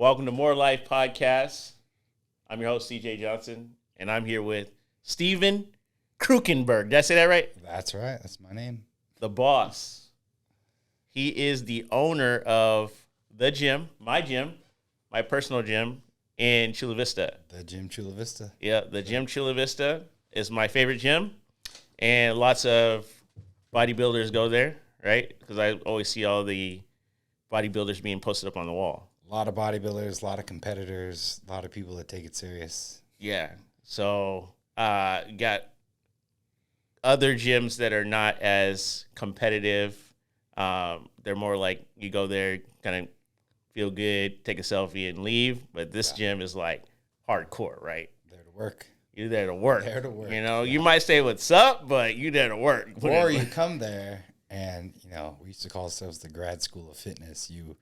Welcome to More Life Podcast. I'm your host, CJ Johnson, and I'm here with Steven Kruckenberg. Did I say that right? That's right. That's my name. The boss. He is the owner of the gym, my personal gym in Chula Vista. The Gym Chula Vista. Yeah, the Gym Chula Vista is my favorite gym, and lots of bodybuilders go there, right? Because I always see all the bodybuilders being posted up on the wall. A lot of bodybuilders, a lot of competitors, a lot of people that take it serious. Yeah. So, got other gyms that are not as competitive. They're more like you go there, kind of feel good, take a selfie, and leave. But this gym is like hardcore, right? There to work. You're there to work. There to work. You know, you might say what's up, but you're there to work. Or you come there and, we used to call ourselves the grad school of fitness. You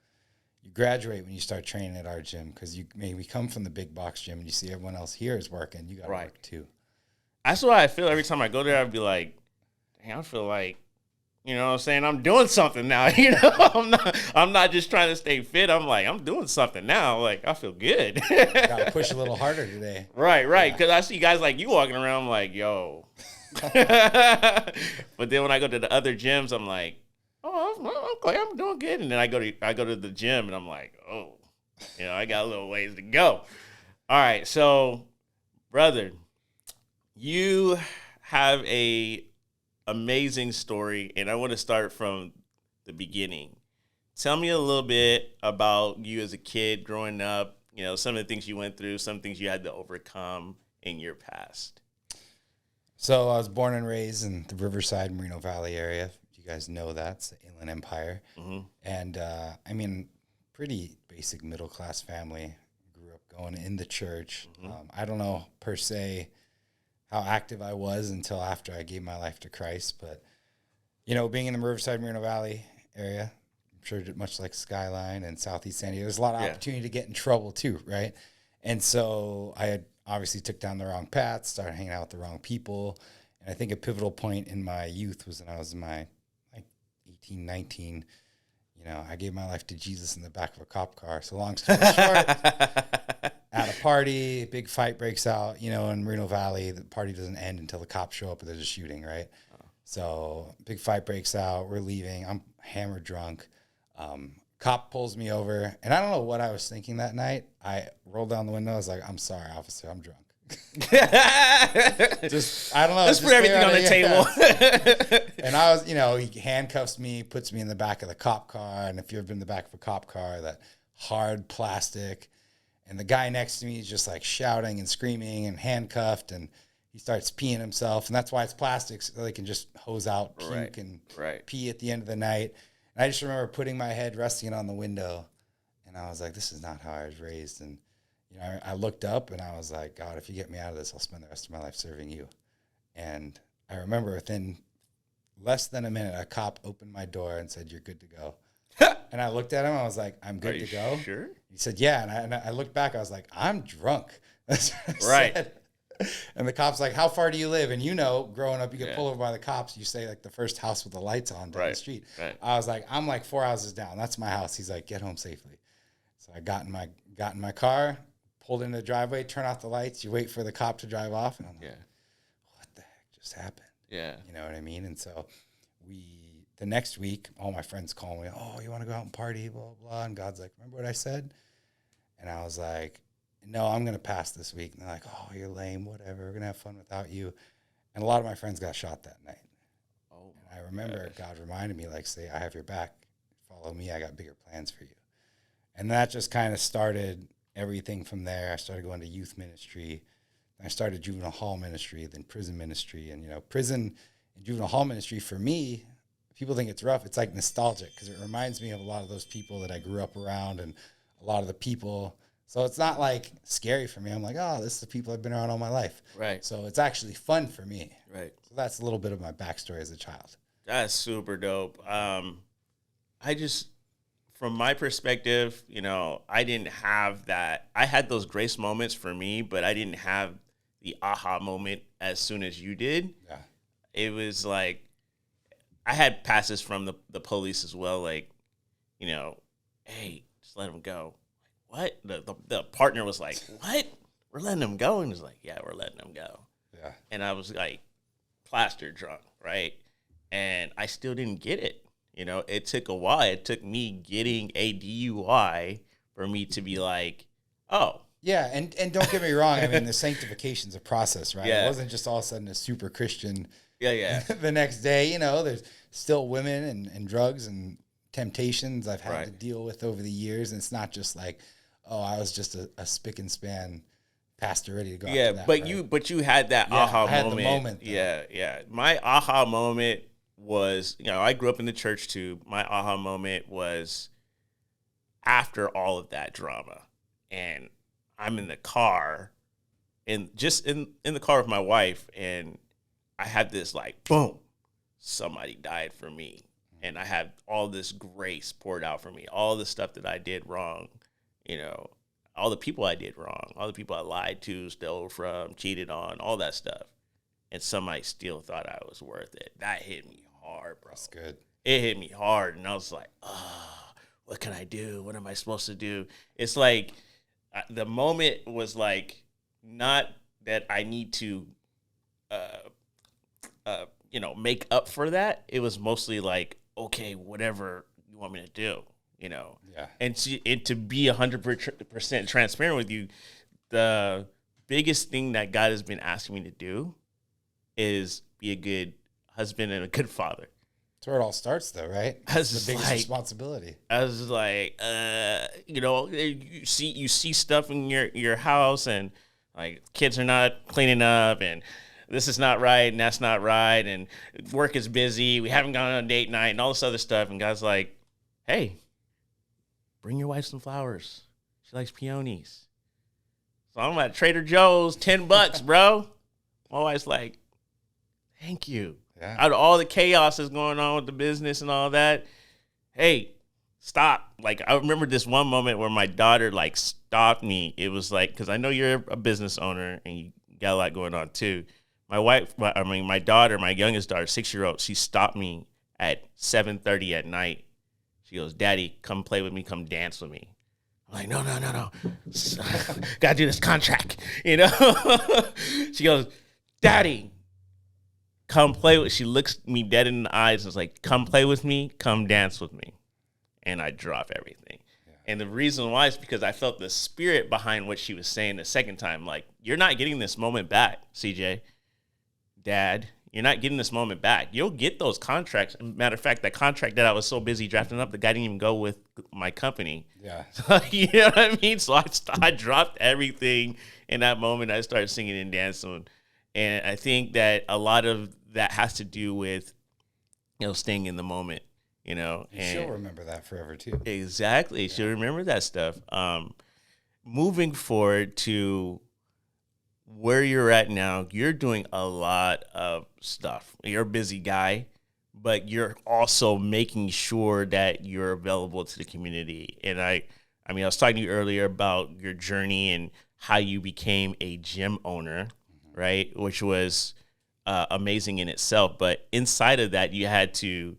graduate when you start training at our gym because you maybe come from the big box gym and you see everyone else here is working. You got to work too. That's what I feel every time I go there. I'd be like, dang, I feel like, you know what I'm saying? I'm doing something now. I'm not just trying to stay fit. I'm like, I'm doing something now. Like, I feel good. Got to push a little harder today. Right. Because I see guys like you walking around, I'm like, yo. But then when I go to the other gyms, I'm like, oh, okay, I'm doing good. And then I go to the gym, and I'm like, oh, I got a little ways to go. All right, so, brother, you have a amazing story, and I want to start from the beginning. Tell me a little bit about you as a kid growing up, some of the things you went through, some things you had to overcome in your past. So I was born and raised in the Riverside, Moreno Valley area. You guys know that. It's the Inland Empire. Mm-hmm. And, pretty basic middle-class family. Grew up going in the church. Mm-hmm. I don't know, per se, how active I was until after I gave my life to Christ. But, being in the Riverside, Moreno Valley area, I'm sure much like Skyline and Southeast San Diego, there's a lot of opportunity to get in trouble too, right? And so I had obviously took down the wrong path, started hanging out with the wrong people. And I think a pivotal point in my youth was when I was in my 18, 19, I gave my life to Jesus in the back of a cop car. So long story short, at a party, big fight breaks out, in Moreno Valley. The party doesn't end until the cops show up and there's a shooting, right? Oh. So big fight breaks out. We're leaving. I'm hammered drunk. Cop pulls me over. And I don't know what I was thinking that night. I rolled down the window. I was like, I'm sorry, officer, I'm drunk. Just I don't know. Let's put everything on the table. And I was, he handcuffs me, puts me in the back of the cop car. And if you've been in the back of a cop car, that hard plastic, and the guy next to me is just like shouting and screaming and handcuffed, and he starts peeing himself. And that's why it's plastic, so they can just hose out, puke, and pee at the end of the night. And I just remember putting my head, resting it on the window, and I was like, this is not how I was raised. And I looked up and I was like, God, if you get me out of this, I'll spend the rest of my life serving you. And I remember within less than a minute, a cop opened my door and said, you're good to go. And I looked at him. I was like, I'm good to go. Sure? He said, yeah. And I looked back. I was like, I'm drunk. That's what I right. said. And the cop's like, how far do you live? And growing up, you get pulled over by the cops. You say like the first house with the lights on down the street. Right. I was like, I'm like 4 houses down. That's my house. He's like, get home safely. So I got in my car, pulled into the driveway, turn off the lights. You wait for the cop to drive off. And I'm like, what the heck just happened? Yeah. You know what I mean? And so the next week, all my friends call me, oh, you want to go out and party, blah, blah, blah. And God's like, remember what I said? And I was like, no, I'm going to pass this week. And they're like, oh, you're lame, whatever. We're going to have fun without you. And a lot of my friends got shot that night. Oh, and I remember God reminded me, like, say, I have your back. Follow me. I got bigger plans for you. And that just kind of started everything from there. I started going to youth ministry. I started juvenile hall ministry, then prison ministry. And, prison and juvenile hall ministry, for me, people think it's rough. It's like nostalgic because it reminds me of a lot of those people that I grew up around and a lot of the people. So it's not like scary for me. I'm like, oh, this is the people I've been around all my life. Right. So it's actually fun for me. Right. So that's a little bit of my backstory as a child. That's super dope. From my perspective, I didn't have that. I had those grace moments for me, but I didn't have the aha moment as soon as you did. Yeah. It was like, I had passes from the police as well. Like, hey, just let him go. what? The partner was like, what? We're letting him go? And he's like, yeah, we're letting him go. Yeah. And I was like, plaster drunk, right? And I still didn't get it. You know, it took a while. It took me getting a DUI for me to be like, oh. Yeah, and don't get me wrong. I mean, the sanctification's a process, right? Yeah. It wasn't just all of a sudden a super Christian. Yeah. The next day, you know, there's still women and drugs and temptations I've had to deal with over the years. And it's not just like, oh, I was just a spick and span pastor ready to go. Yeah, that, but right? you had that aha I had moment. the moment. Yeah. My aha moment was, you know, I grew up in the church too. My aha moment was after all of that drama, and I'm in the car, and just in the car with my wife, and I had this like, boom, somebody died for me, and I had all this grace poured out for me, all the stuff that I did wrong, you know, all the people I did wrong, all the people I lied to, stole from, cheated on, all that stuff, and somebody still thought I was worth it. That hit me hard, bro. That's good. It hit me hard, and I was like, what can I do? What am I supposed to do? It's like the moment was like not that I need to, you know, make up for that. It was mostly like, okay, whatever you want me to do, you know. Yeah. And to be 100% transparent with you, the biggest thing that God has been asking me to do is be a good husband and a good father. That's where it all starts, though, right? It's the biggest responsibility. I was like, you know, you see stuff in your house, and like kids are not cleaning up, and this is not right, and that's not right, and work is busy. We haven't gone on a date night, and all this other stuff. And God's like, hey, bring your wife some flowers. She likes peonies. So I'm at Trader Joe's, $10, bro. My wife's like, thank you. Yeah. Out of all the chaos that's going on with the business and all that, hey, stop. Like, I remember this one moment where my daughter, like, stopped me. It was like, because I know you're a business owner and you got a lot going on too. My daughter, my youngest daughter, 6-year-old, she stopped me at 7:30 at night. She goes, Daddy, come play with me, come dance with me. I'm like, no. Gotta do this contract, you know? She goes, Daddy, come play with. She looks me dead in the eyes and is like, come play with me, come dance with me. And I drop everything. Yeah. And the reason why is because I felt the spirit behind what she was saying the second time. Like, you're not getting this moment back, CJ. Dad, you're not getting this moment back. You'll get those contracts. Matter of fact, that contract that I was so busy drafting up, the guy didn't even go with my company. Yeah. You know what I mean? So I dropped everything in that moment. I started singing and dancing. And I think that a lot of that has to do with, you know, staying in the moment, you know. And she'll remember that forever too. Exactly. Yeah. She'll remember that stuff. Moving forward to where you're at now, you're doing a lot of stuff. You're a busy guy, but you're also making sure that you're available to the community. And I mean, I was talking to you earlier about your journey and how you became a gym owner, right? Which was amazing in itself. But inside of that, you had to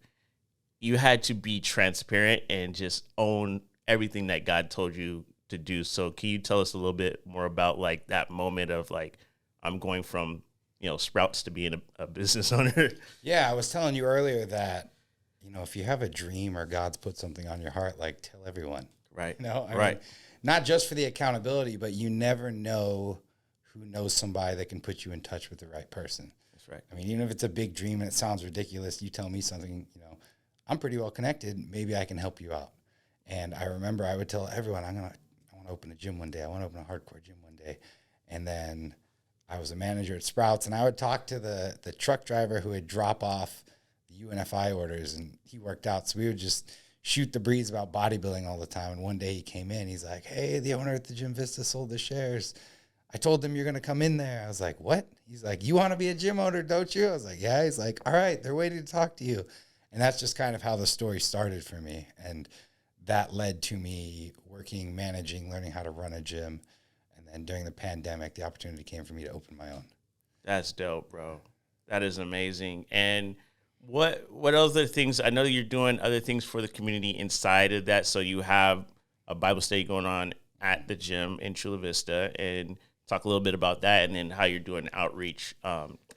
be transparent and just own everything that God told you to do. So can you tell us a little bit more about like that moment of like, I'm going from, you know, Sprouts to being a business owner? Yeah. I was telling you earlier that, you know, if you have a dream or God's put something on your heart, like tell everyone. Right. You know, I right. mean, not just for the accountability, but you never know who knows somebody that can put you in touch with the right person. That's right. I mean, even if it's a big dream and it sounds ridiculous, you tell me something, you know, I'm pretty well connected. Maybe I can help you out. And I remember I would tell everyone, I want to open a gym one day. I want to open a hardcore gym one day. And then I was a manager at Sprouts, and I would talk to the truck driver who would drop off the UNFI orders, and he worked out. So we would just shoot the breeze about bodybuilding all the time. And one day he came in, he's like, hey, the owner at the Gym Vista sold the shares. I told them you're going to come in there. I was like, what? He's like, you want to be a gym owner, don't you? I was like, yeah. He's like, all right, they're waiting to talk to you. And that's just kind of how the story started for me. And that led to me working, managing, learning how to run a gym. And then during the pandemic, the opportunity came for me to open my own. That's dope, bro. That is amazing. And what other things, I know you're doing other things for the community inside of that. So you have a Bible study going on at the gym in Chula Vista, and talk a little bit about that, and then how you're doing outreach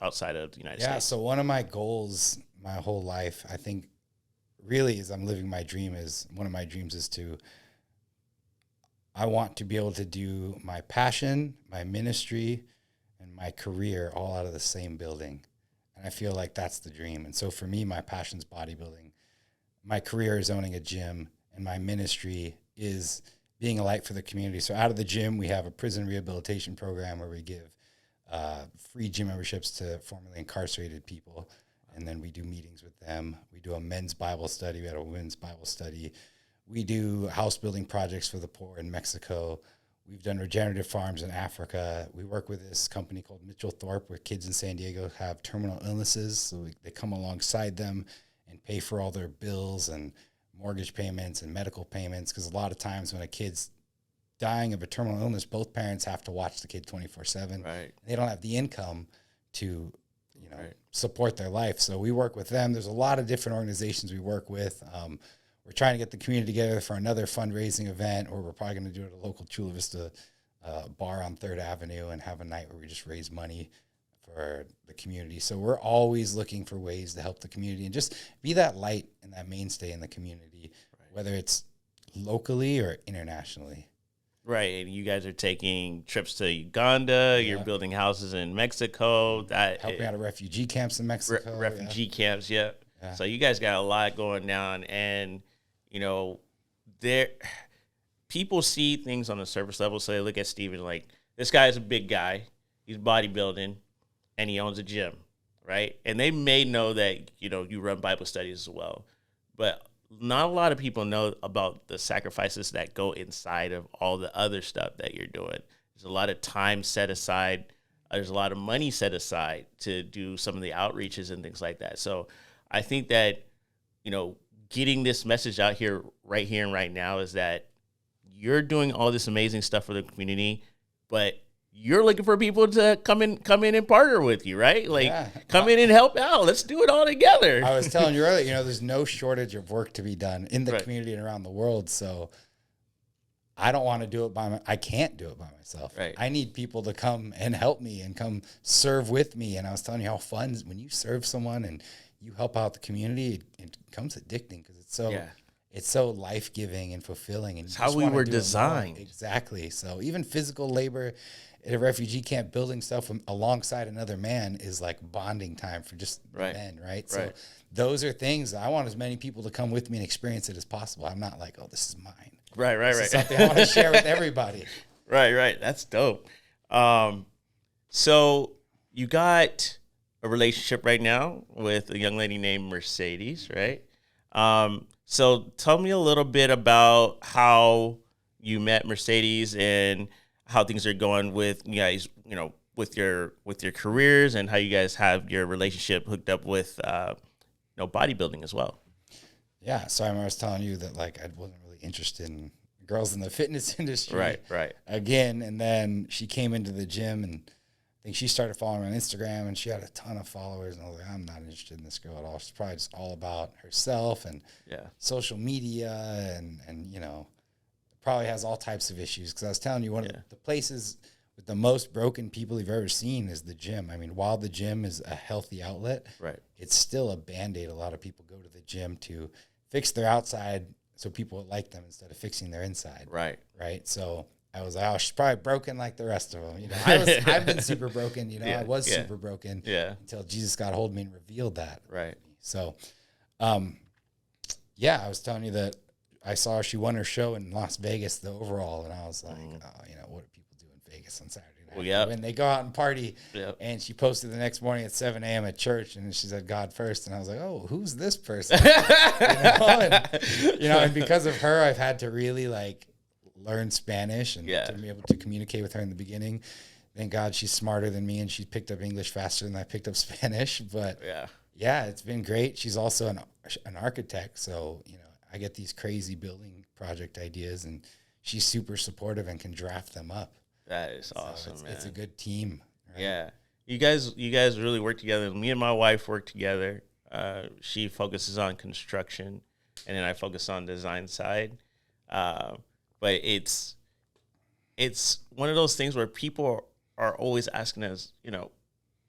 outside of the United States. Yeah, so one of my goals my whole life, I think, really, as I'm living my dream, is one of my dreams is I want to be able to do my passion, my ministry, and my career all out of the same building. And I feel like that's the dream. And so for me, my passion's bodybuilding. My career is owning a gym, and my ministry is being a light for the community. So out of the gym, we have a prison rehabilitation program where we give free gym memberships to formerly incarcerated people. And then we do meetings with them. We do a men's Bible study. We had a women's Bible study. We do house building projects for the poor in Mexico. We've done regenerative farms in Africa. We work with this company called Mitchell Thorpe, where kids in San Diego have terminal illnesses. So they come alongside them and pay for all their bills and mortgage payments and medical payments. Because a lot of times when a kid's dying of a terminal illness, both parents have to watch the kid 24/7. Right. They don't have the income to support their life. So we work with them. There's a lot of different organizations we work with. We're trying to get the community together for another fundraising event, or we're probably going to do it at a local Chula Vista bar on 3rd Avenue and have a night where we just raise money for the community. So we're always looking for ways to help the community and just be that light and that mainstay in the community, whether it's locally or internationally. Right, and you guys are taking trips to Uganda. You're building houses in Mexico. Helping out at refugee camps in Mexico. Refugee camps, yeah. So you guys got a lot going down, and there people see things on the surface level. So they look at Steven like, this guy's a big guy. He's bodybuilding, and he owns a gym, right? And they may know that you run Bible studies as well, but not a lot of people know about the sacrifices that go inside of all the other stuff that you're doing. There's a lot of time set aside. There's a lot of money set aside to do some of the outreaches and things like that. So I think that, getting this message out here and right now is that you're doing all this amazing stuff for the community, but you're looking for people to come in and partner with you, right? Like, come in and help out. Let's do it all together. I was telling you earlier, there's no shortage of work to be done in the community and around the world. So I don't want to do it I can't do it by myself. Right. I need people to come and help me and come serve with me. And I was telling you how fun when you serve someone and you help out the community, it becomes addicting because it's so life-giving and fulfilling. And it's how we were designed. Exactly. So even physical labor at a refugee camp, building stuff alongside another man is like bonding time for just men, right? So those are things I want as many people to come with me and experience it as possible. I'm not like, oh, this is mine. Right. This is something I want to share with everybody. Right. That's dope. So you got a relationship right now with a young lady named Mercedes, right? So tell me a little bit about how you met Mercedes and how things are going with you guys, with your careers, and how you guys have your relationship hooked up with, bodybuilding as well. Yeah. So I was telling you that I wasn't really interested in girls in the fitness industry. Right. Again. And then she came into the gym, and I think she started following me on Instagram, and she had a ton of followers, and I was like, I'm not interested in this girl at all. She's probably just all about herself and social media and probably has all types of issues. Because I was telling you, one of the places with the most broken people you've ever seen is the gym. I mean, while the gym is a healthy outlet, it's still a Band-Aid. A lot of people go to the gym to fix their outside so people will like them instead of fixing their inside. Right. So I was like, oh, she's probably broken like the rest of them. I've been super broken. I was super broken until Jesus got a hold of me and revealed that. Right. So, I was telling you that I saw she won her show in Las Vegas, the overall, and I was like, what do people do in Vegas on Saturday night? When they go out and party, and she posted the next morning at 7 a.m. at church, and she said, God first, and I was like, oh, who's this person? And because of her, I've had to really learn Spanish and to be able to communicate with her in the beginning. Thank God she's smarter than me, and she picked up English faster than I picked up Spanish, but it's been great. She's also an architect, so, I get these crazy building project ideas, and she's super supportive and can draft them up. That is awesome, man. It's a good team. Right? Yeah. You guys really work together. Me and my wife work together. She focuses on construction, and then I focus on design side. But it's one of those things where people are always asking us, you know,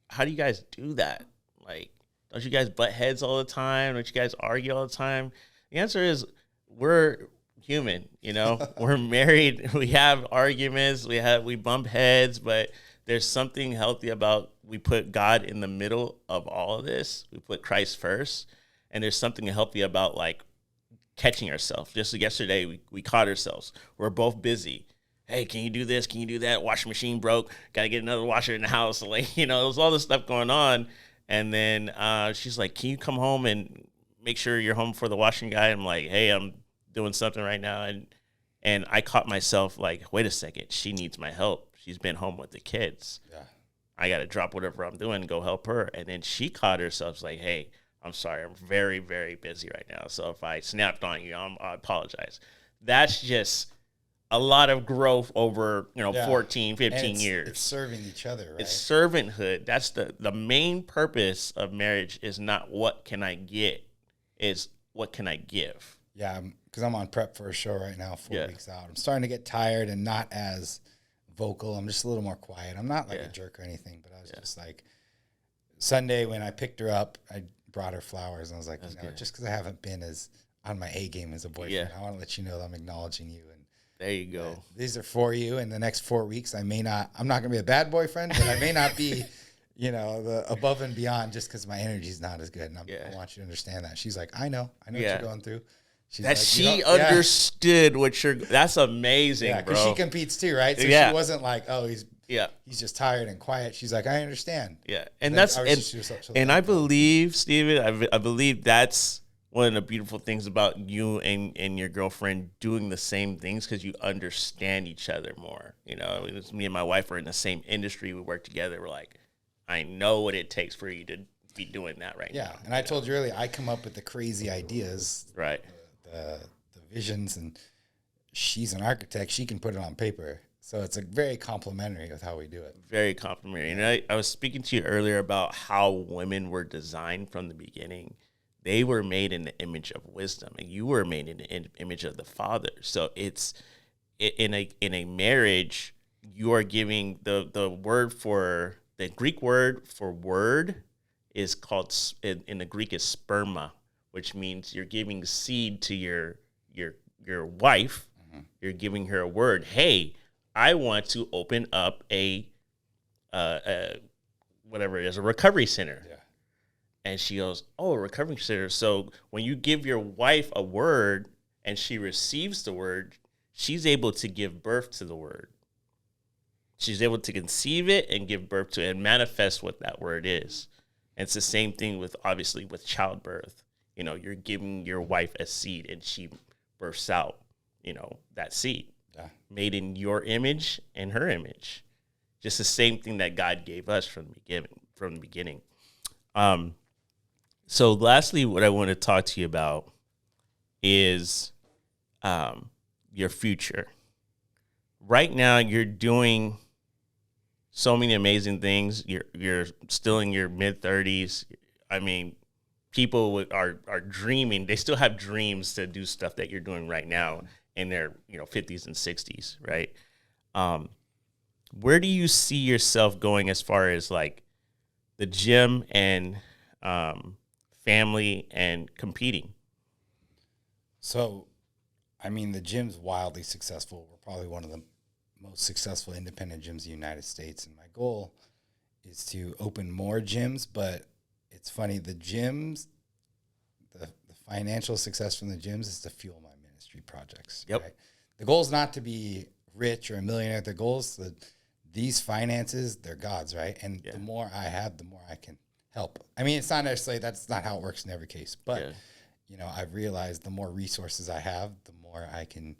how do you guys do that? Like, don't you guys butt heads all the time? Don't you guys argue all the time? The answer is we're human, you know. We're married. We have arguments. We bump heads, but there's something healthy about we put God in the middle of all of this. We put Christ first, and there's something healthy about like catching ourselves. Just like yesterday, we caught ourselves. We're both busy. Hey, can you do this? Can you do that? Washing machine broke. Got to get another washer in the house. Like, you know, there's all this stuff going on. And then she's like, can you come home and make sure you're home for the washing guy? I'm like, hey, I'm doing something right now. And I caught myself like, wait a second. She needs my help. She's been home with the kids. Yeah. I got to drop whatever I'm doing and go help her. And then she caught herself like, hey, I'm sorry. I'm very, very busy right now. So if I snapped on you, I apologize. That's just a lot of growth over, 14, 15 years. It's serving each other, right? It's servanthood. That's the main purpose of marriage is not what can I get, is what can I give. Yeah, because I'm on prep for a show right now, 4 weeks out. I'm starting to get tired and not as vocal. I'm just a little more quiet. I'm not like a jerk or anything, but I was just like, Sunday when I picked her up, I brought her flowers, and I was like, just because I haven't been as on my A game as a boyfriend, I want to let you know that I'm acknowledging you. And there you go. These are for you. In the next 4 weeks, I'm not going to be a bad boyfriend, but I may not be, the above and beyond just because my energy is not as good. And I want you to understand that. She's like, I know what you're going through. She's that like, she understood what that's amazing, bro. Because she competes too, right? So she wasn't like, oh, he's just tired and quiet. She's like, I understand. Yeah. And I believe, Steven, I believe that's one of the beautiful things about you and your girlfriend doing the same things, because you understand each other more. Me and my wife are in the same industry. We work together. We're like, I know what it takes for you to be doing that right now. Yeah, and I told you earlier, I come up with the crazy ideas, right? The visions, and she's an architect. She can put it on paper. So it's very complimentary with how we do it. Very complimentary. And I was speaking to you earlier about how women were designed from the beginning. They were made in the image of wisdom, and you were made in the image of the Father. So it's in a marriage, you are giving the word for the Greek word for word is called in the Greek is sperma, which means you're giving seed to your wife. Mm-hmm. You're giving her a word. Hey, I want to open up a whatever it is, a recovery center. Yeah. And she goes, oh, a recovery center. So when you give your wife a word and she receives the word, she's able to give birth to the word. She's able to conceive it and give birth to it and manifest what that word is. And it's the same thing obviously with childbirth. You're giving your wife a seed and she births out, that seed. Yeah. Made in your image and her image. Just the same thing that God gave us from the beginning. So lastly, what I want to talk to you about is your future. Right now, you're doing so many amazing things. You're still in your mid-30s. I mean, people are dreaming. They still have dreams to do stuff that you're doing right now in their 50s and 60s, right? Where do you see yourself going as far as like the gym and family and competing? So, I mean, the gym's wildly successful. We're probably one of the most successful independent gyms in the United States. And my goal is to open more gyms, but it's funny, the gyms, the financial success from the gyms is to fuel my ministry projects. Yep. Right? The goal is not to be rich or a millionaire. The goal is that these finances, they're God's, right? And the more I have, the more I can help. I mean, it's not necessarily, that's not how it works in every case, but I've realized the more resources I have, the more I can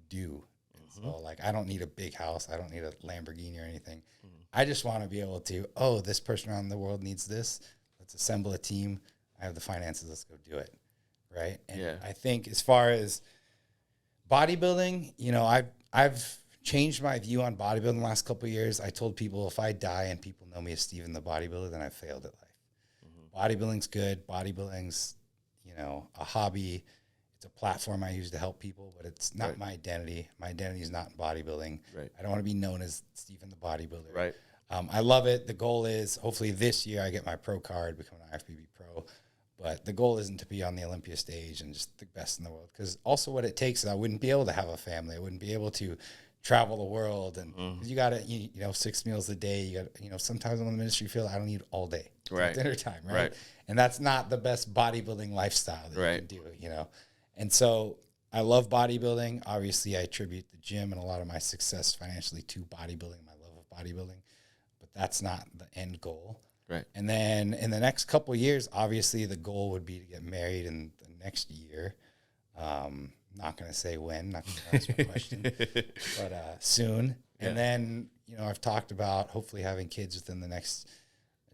do. Mm-hmm. So like, I don't need a big house. I don't need a Lamborghini or anything. Mm-hmm. I just want to be able to, this person around the world needs this. Let's assemble a team. I have the finances. Let's go do it. Right. And I think as far as bodybuilding, I've changed my view on bodybuilding the last couple of years. I told people if I die and people know me as Steven the bodybuilder, then I failed at life. Mm-hmm. Bodybuilding's good. Bodybuilding's, a hobby. it's a platform I use to help people, but it's not my identity. My identity is not in bodybuilding. Right. I don't want to be known as Steven the bodybuilder. Right. I love it. The goal is hopefully this year I get my pro card, become an IFBB pro. But the goal isn't to be on the Olympia stage and just the best in the world. Because also what it takes is I wouldn't be able to have a family. I wouldn't be able to travel the world. And you got to, you know, 6 meals a day. You got, you know, sometimes I'm in the ministry field, I don't eat all day. Right. Dinner time, right? And that's not the best bodybuilding lifestyle that you can do, you know. And so I love bodybuilding. Obviously, I attribute the gym and a lot of my success financially to bodybuilding, my love of bodybuilding. But that's not the end goal. Right. And then in the next couple of years, obviously the goal would be to get married in the next year. Not going to say when, not going to answer my question, but soon. Yeah. And then, you know, I've talked about hopefully having kids within the next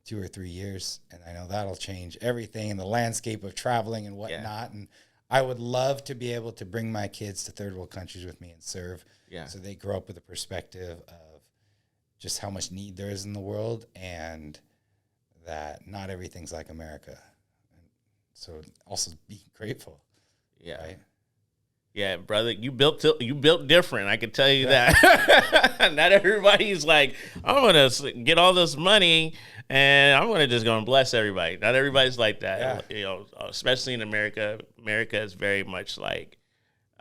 2 or 3 years. And I know that'll change everything in the landscape of traveling and whatnot. And I would love to be able to bring my kids to third world countries with me and serve. Yeah. So they grow up with a perspective of just how much need there is in the world and that not everything's like America. And so also be grateful. Yeah. Right? Yeah, brother, you built different. I can tell you that. Not everybody's like, I'm going to get all this money and I'm going to just go and bless everybody. Not everybody's like that. Yeah. You know, especially in America. America is very much like,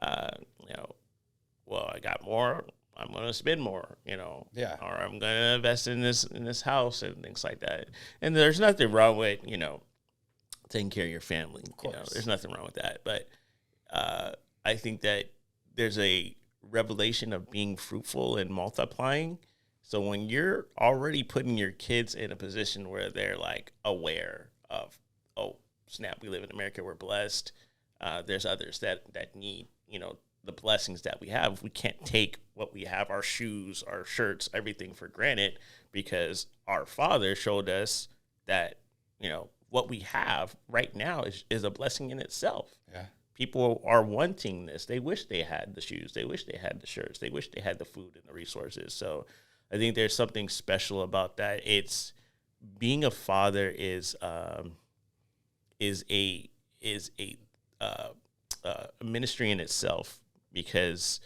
you know, well, I got more, I'm going to spend more, you know, or I'm going to invest in this house and things like that. And there's nothing wrong with, you know, taking care of your family. Of course. You know, there's nothing wrong with that. But I think that there's a revelation of being fruitful and multiplying. So when you're already putting your kids in a position where they're like aware of, oh, snap, we live in America, we're blessed. There's others that need, you know, the blessings that we have. We can't take what we have, our shoes, our shirts, everything for granted, because our Father showed us that, you know, what we have right now is a blessing in itself. Yeah. People are wanting this. They wish they had the shoes. They wish they had the shirts. They wish they had the food and the resources. So I think there's something special about that. It's being a father is a ministry in itself, because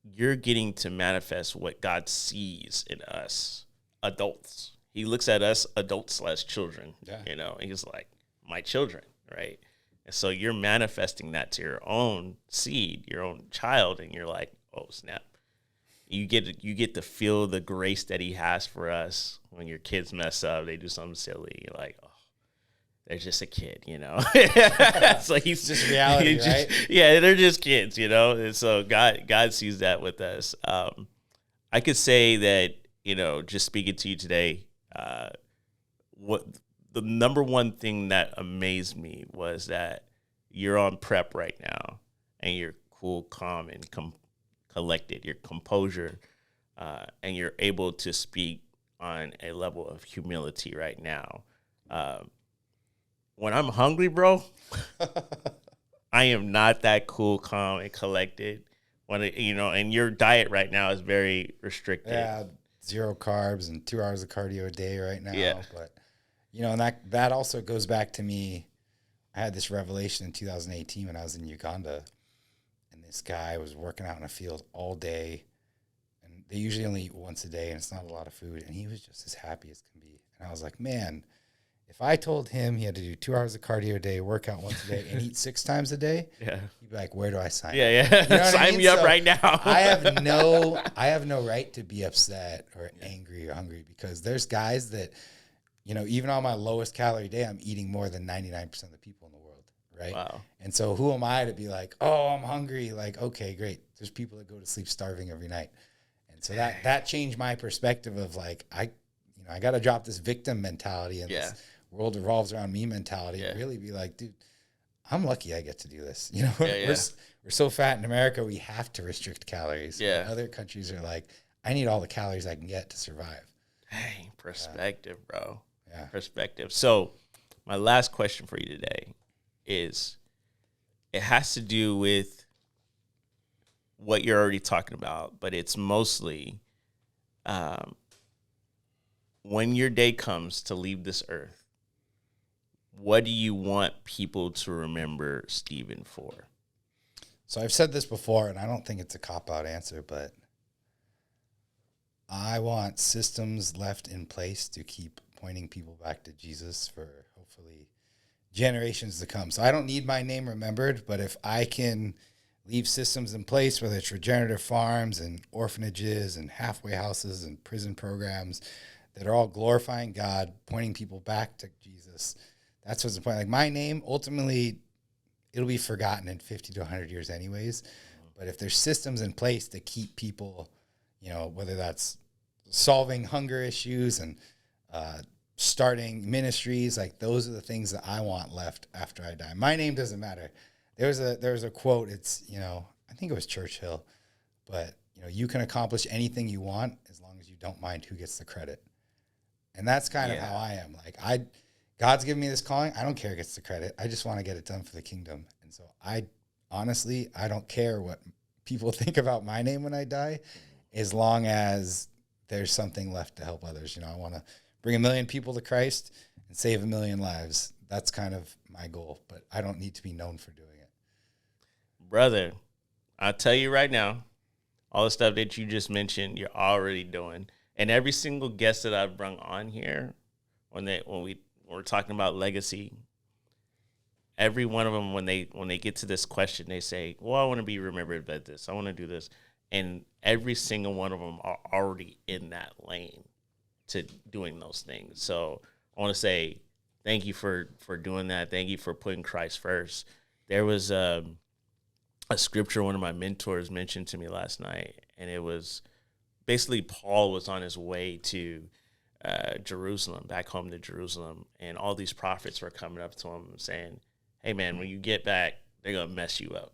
you're getting to manifest what God sees in us adults. He looks at us adults as children, you know, and he's like, my children, right? And so you're manifesting that to your own seed, your own child, and you're like, oh, snap. You get to feel the grace that he has for us when your kids mess up, they do something silly. You're like, oh, they're just a kid, you know? So he's just reality, right? Yeah, they're just kids, you know? And so God sees that with us. I could say that, you know, just speaking to you today, what the number one thing that amazed me was that you're on prep right now and you're cool, calm, and collected, your composure, and you're able to speak on a level of humility right now. When I'm hungry, bro, I am not that cool, calm, and collected. You know, and your diet right now is very restricted. Yeah, 0 carbs and 2 hours of cardio a day right now. Yeah. But, you know, and that also goes back to me. I had this revelation in 2018 when I was in Uganda, and this guy was working out in a field all day, and they usually only eat once a day, and it's not a lot of food, and he was just as happy as can be. And I was like, man, if I told him he had to do 2 hours of cardio a day, work out once a day, and eat 6 times a day, he'd be like, where do I sign? Yeah. You know sign me up right now. I have no right to be upset or angry or hungry, because there's guys that, you know, even on my lowest calorie day, I'm eating more than 99% of the people in the world, right? Wow. And so who am I to be like, oh, I'm hungry? Like, okay, great. There's people that go to sleep starving every night. And so that changed my perspective of like, I got to drop this victim mentality and this world revolves around me mentality and really be like, dude, I'm lucky I get to do this. You know, we're so fat in America, we have to restrict calories. Yeah. And other countries are like, I need all the calories I can get to survive. Dang, perspective, bro. Yeah. Perspective. So my last question for you today is, it has to do with what you're already talking about, but it's mostly when your day comes to leave this earth, what do you want people to remember Steven for? So I've said this before, and I don't think it's a cop-out answer, but I want systems left in place to keep pointing people back to Jesus for hopefully generations to come. So I don't need my name remembered, but if I can leave systems in place, whether it's regenerative farms and orphanages and halfway houses and prison programs that are all glorifying God, pointing people back to Jesus, that's what's the point. Like my name, ultimately, it'll be forgotten in 50 to 100 years anyways. But if there's systems in place to keep people, whether that's solving hunger issues and starting ministries, like those are the things that I want left after I die. My name doesn't matter. There was a quote. It's, I think it was Churchill, but you can accomplish anything you want as long as you don't mind who gets the credit. And that's kind of how I am. Like God's given me this calling. I don't care who gets the credit. I just want to get it done for the kingdom. And so I don't care what people think about my name when I die, as long as there's something left to help others. I want to bring 1 million people to Christ and save 1 million lives. That's kind of my goal, but I don't need to be known for doing it. Brother, I'll tell you right now, all the stuff that you just mentioned, you're already doing. And every single guest that I've brought on here, when we're talking about legacy, every one of them, when they get to this question, they say, well, I want to be remembered by this. I want to do this. And every single one of them are already in that lane to doing those things. So I want to say thank you for doing that. Thank you for putting Christ first. There was a scripture one of my mentors mentioned to me last night, and it was basically Paul was on his way to Jerusalem, back home to Jerusalem, and all these prophets were coming up to him and saying, hey, man, when you get back, they're going to mess you up.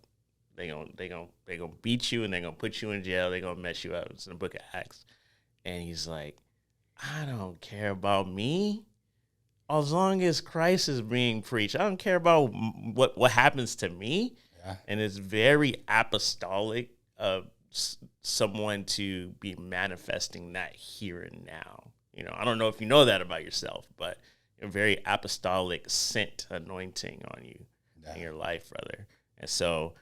They're gonna beat you, and they're going to put you in jail. They're going to mess you up. It's in the book of Acts. And he's like, I don't care about me. As long as Christ is being preached, I don't care about what happens to me. Yeah. And it's very apostolic of someone to be manifesting that here and now. I don't know if you know that about yourself, but a very apostolic sent anointing on you in your life, brother. And so,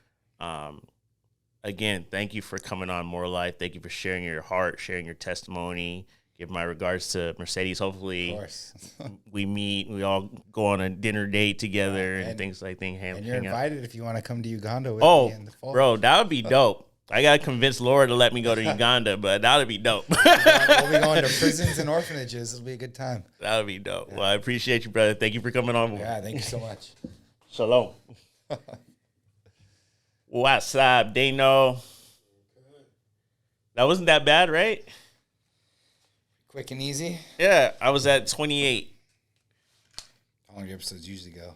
again, thank you for coming on More Life. Thank you for sharing your heart, sharing your testimony. Give my regards to Mercedes. Hopefully we meet, we all go on a dinner date together and things like that. And you're invited if you want to come to Uganda with me in the fall. Bro, that would be dope. I got to convince Laura to let me go to Uganda, but that would be dope. We'll be going to prisons and orphanages. It'll be a good time. That would be dope. Yeah. Well, I appreciate you, brother. Thank you for coming on. Yeah, thank you so much. Shalom. What's up, Dano? That wasn't that bad, right? Quick and easy? Yeah, I was at 28. How long do your episodes usually go?